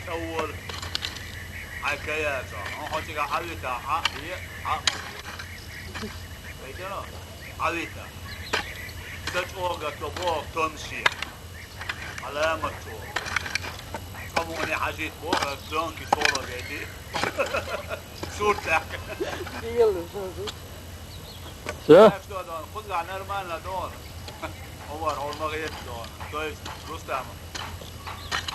أول حكايات أخوتي عويتا عويتا تجوغ تبوغ تمشي علامة طبوني حاجيت بوغ دونكي طولة قاعدي صورتك يلا شو خذ على نرمالنا دون عمر مغيت دون كويس رستم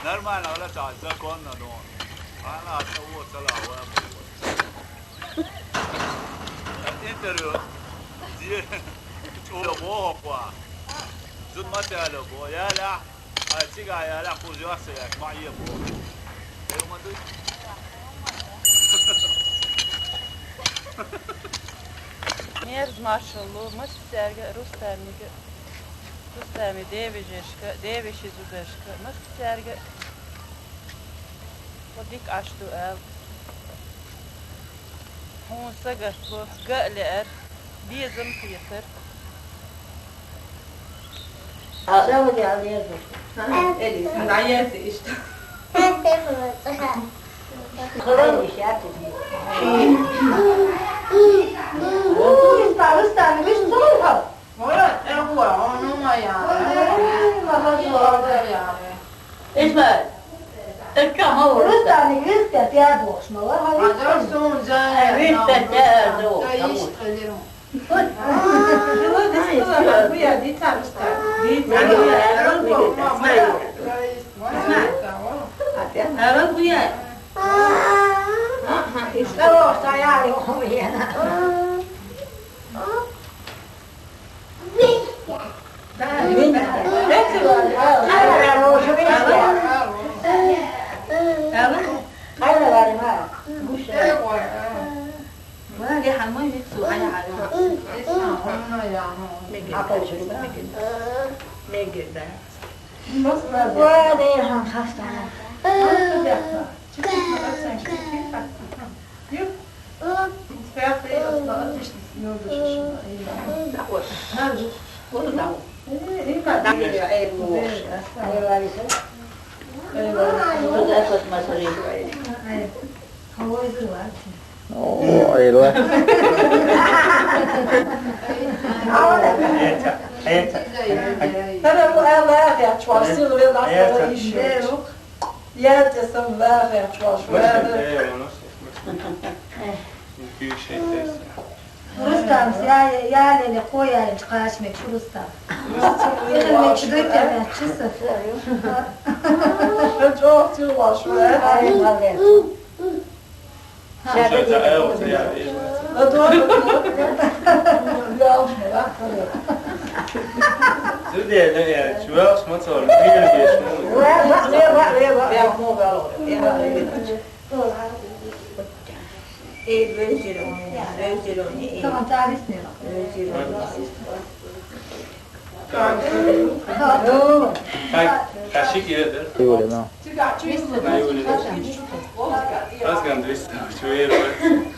نرمالنا ولا تعزى كنا دون أنا أسوي سلا وامو الانتريو دي تقول بوه بوا زود ما تعلق بوا يا لا تيجا يا لا خوز يحسك معي بوا يوم دي Мерз маршалу, мастер Рустамига, Рустами девишка, зубешка, мастерга. Вот дик ашту эл. Он сагаш бо галер, безом пьетер. Şöyle geldi. Eli, nayet işte. Kırılmış ya. Rüstem, biz sorun. Valla, bu onunla ya. İsmail. Tamam, Rüstem'in Rüstem ya boşmalı. Hazır sonca. Rüstem ya doğru. Bu ya ditar Rüstem. Evet bu ya. İşte o sayar yok yana. ايوه Tara bu evler çuvarsın ve nasıl işiyor? Yerde sen ver çuvarsın. Rüstem ya ne koyar kaçmak şu Rüstem. Rüstem çiğdek ya çiğse. Çok çuvarsın. Tamam tarih ne? Kaşık yedir. يقول نعم Azgan düştü. Şöyle.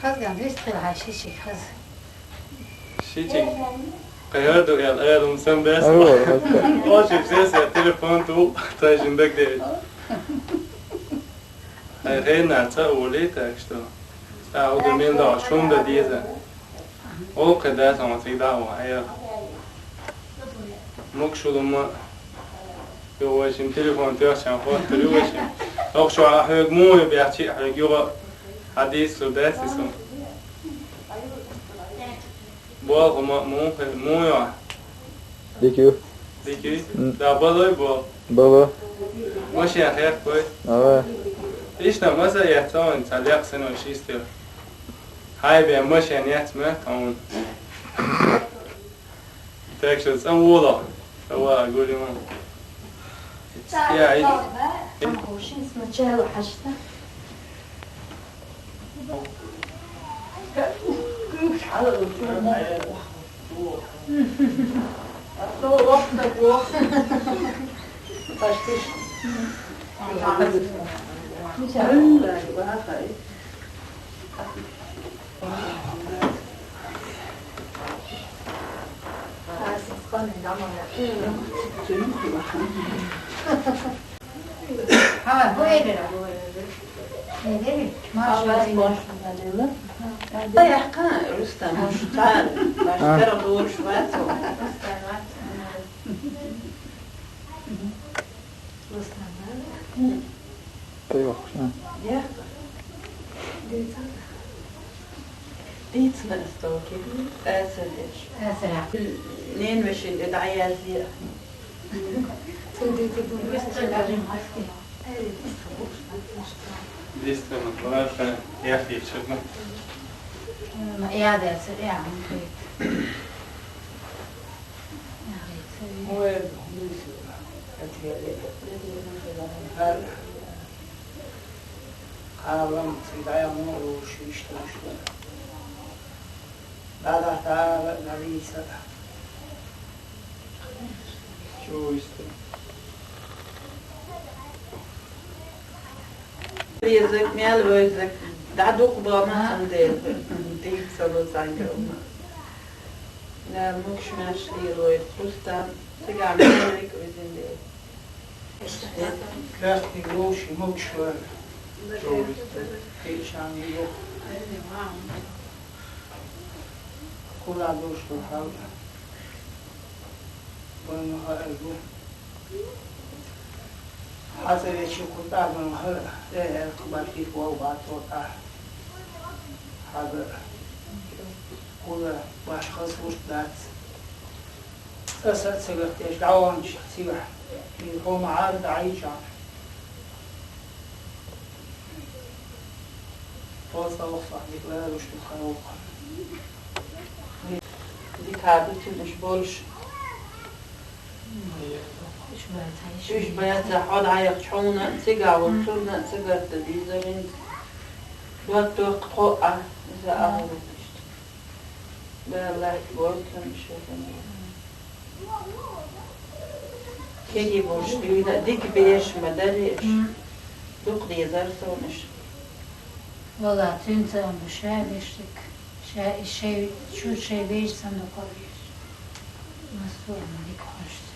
Hazgan rüstem ha şişik haz. Şişik. Kayardı ya. Ayağım sen bes. O ses ya telefon tu taşındık değil. Ayağına ta oleta işte. O demin de şunda diye. O kadar ama sayıda o ayağı. مقصود يواشم تليفون تيرشان خاطر يواشم أخشوا على حاجة مو بيحكي حاجة يوغا حديث سوداء سيسم بوغ مو يا ديكيو ديكي دا بالای با بابا ماشي خير كويس اه إيش ده مثلا يحتاج تعليق سنة وشيستر هاي بيا ماشي يعني يحتمل تون تكشف سام ولا هو أقول يوم يا عيد وش اسمه شهر وحشته Ha, bu evde. Evet, Ağabey maşallah. boşluğunda. Ayakka Rüstem hoşçal. Başka doğuş var. ايوه Ja. ديت ما استوكي. أسدش. Mesela. لين مش الإدعية زي. Liste med varför jag fick İade etsin, yani. Kavram sidaya mulu işte. Dada navisa. Чего история? Yazık, meyal böyle daha çok bağımsın değil. Değil sana sanki ama. Ne mükemmel şey Rüstem. Sigar meyalik özünde. Plastik loşi mukşver. Чего история? Değişen yok. Kula loşu havla. Bunu harbu. Hazır eşi kurtarmanın her kubarki kuva tota. Hazır. Kula başka suçlar. Sesat sigorteş davan sigor. هو معارض عايش توصل وصل يقبل وش الخروق دي كابتي مش بولش شوش بيات حد عيق شونا سيجا وشونا سيجا تديزرين وقت قطع إذا أهرب لا لا بولكم شوفنا كيجي بولش بيدا ديك بيش مداريش دوق ديزر سونش Valla tüm zaman bu şey beşlik. Şu şey verirsen de koyuyor. Nasıl olmadı konuştuk.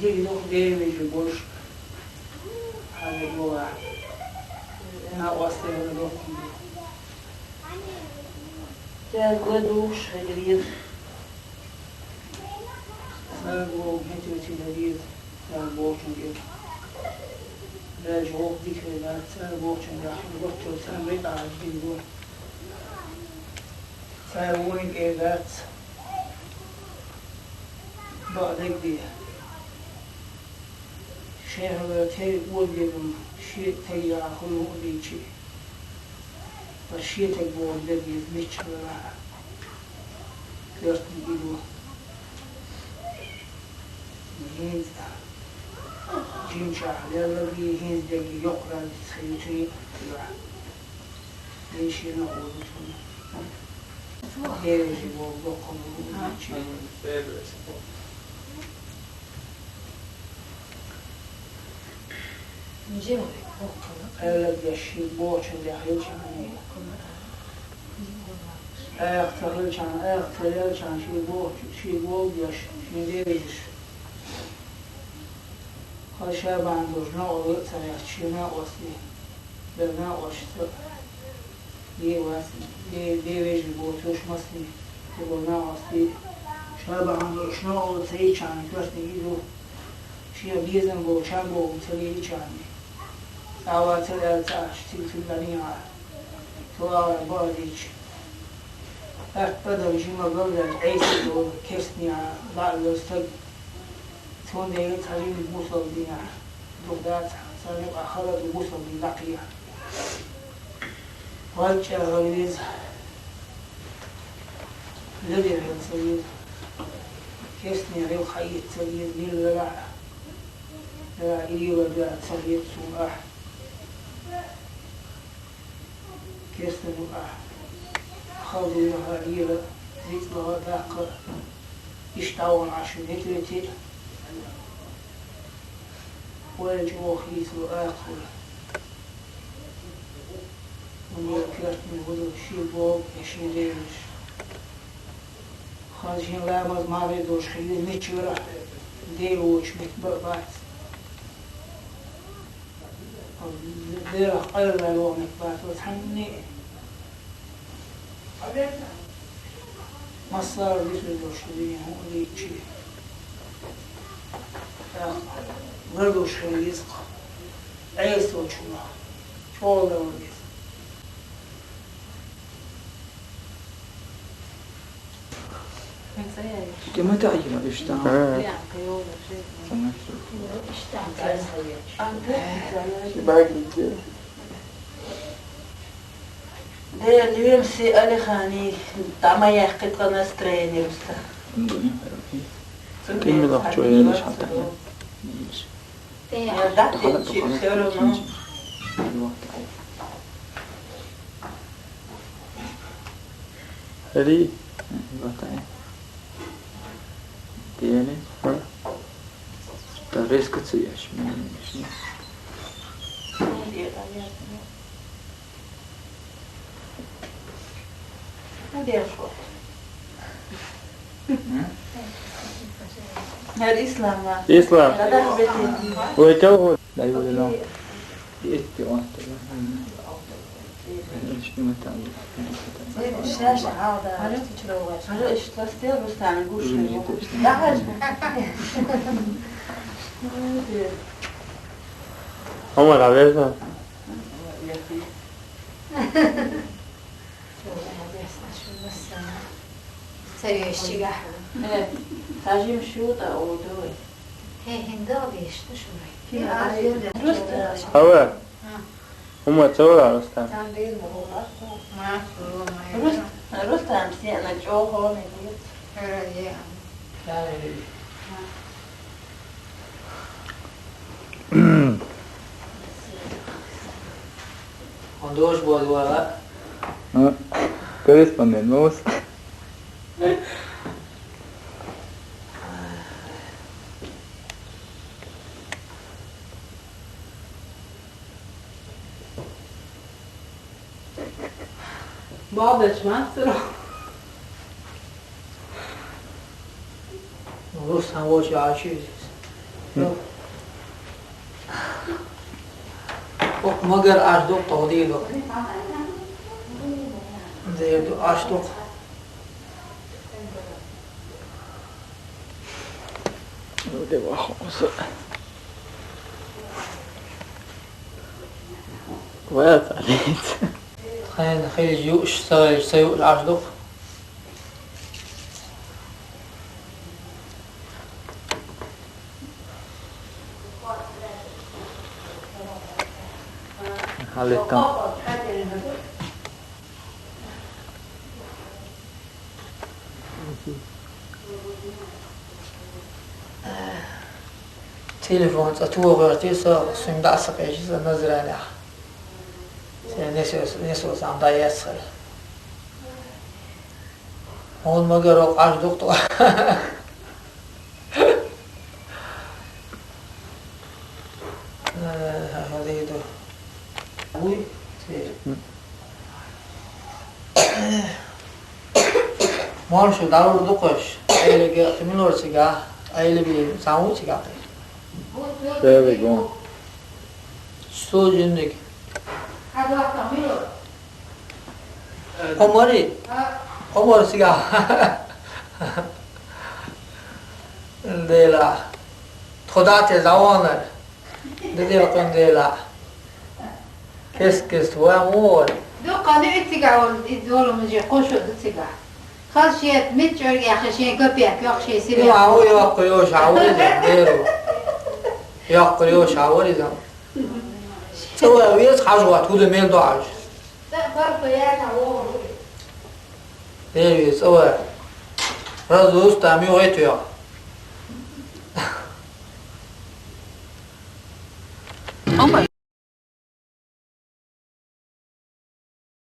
دي دوق ديمج بولش هذا هو أنا أوصل دوق يا قدوش هجريز سأقول هجرة تدريد سأقول شنجر لا جواب ذكر سأقول شنجر قلت سأمريد على الجنون سأقول إيجات بعدك دي شهر تي ولدهم شيء تي آخر وليشي فشيء تقول لدي ميتش ولا كيرت بيدو هيز جيم شاح للذي هيز دقي يقرأ سيوتي ليش ينقول هيز يقول لكم Nice mi? الذي يشيل بوش اللي يخيل شعني اخترل شان اخترل شان شي بوش شي ديش خشابان دوجنا أولئك سيحشينا وصي برنا وشتر دي واسي دي ويج بوتوش مصري تقولنا وصي شابان دوجنا أولئك سيحشان كرسني يدو شي بيزن بوشان بو سليحشاني ساوات الألتاش تلك البنيعة توار باديش أكبر جيما قبل عيسى دو كرسني بعد الأستاذ تون ديت هذه الموصل دينا دغدات سنبقى خلط الموصل دي لقيا واجه غيز الذي غير سيد كيسني غير خيط سيد ميل ولا لا إلي ولا سيد سوء كيسني بقى خاضي لها إلى زيت لها ذاك يشتاون عشان هكذا ويجو خيس وآخر ونيكرت من هدو شي بوب يشي ليش خارجين لامز ما ريدوش خيز ميتشورا ديروش متبقبات دير قلب لونك بات وتحني مصار بيسوي دوشلي هو اللي شيء غردوش رزق عيس وشنا شو ده كما تعجب اشتغل ده اللي يمسي ألي خاني طعما يحقق настроение وستا كلمة ضغط شوية ليش حتى يا دعتي شيء سيرو هذه ديالي تريس كتسياش هذه شو هذا إسلام ويتوه لا يقول له يأتي وانت الشاشة هذا عرفت شلون هذا إيش تستير بس تعمل قوش لا عمر عبيرها سوي الشجاح تاجي مشوطة أو دوي هي هندابيش تشوفي هوا هم تصور على رستم رستم سيانا جوهو نجيب Ondoos بود ولا correspondemos بابش مصر روز هم واشی عاشیز مگر اشدوق تودیدو دیدو اشدوق det var så vad är det خیلی جو اشتغل سيو الاشدوق حالتان تليفون تطوغرتي سندا سقيش نظر عليها نسوس عم ضيسر هون ما قرأ عاش دكتور هذه ده أبوي ما شو دارو دكتورش أي لقى تمنور سجاه أي لبي سامو سجاه There we go. سو جندك عمر سجاه ديلا خدات زوانر ديلا كن ديلا كيس هو أمور دو قانع تيجا يزول مجي قشو تيجا خشيت متجر يا خشين كبيك يا خشين سيري هو يقولوا عوري ديرو يقولوا عوري زم سوى ويس حاجة تقول ميل دعج ديرو سوى رزوس تامي ويتويا Oh my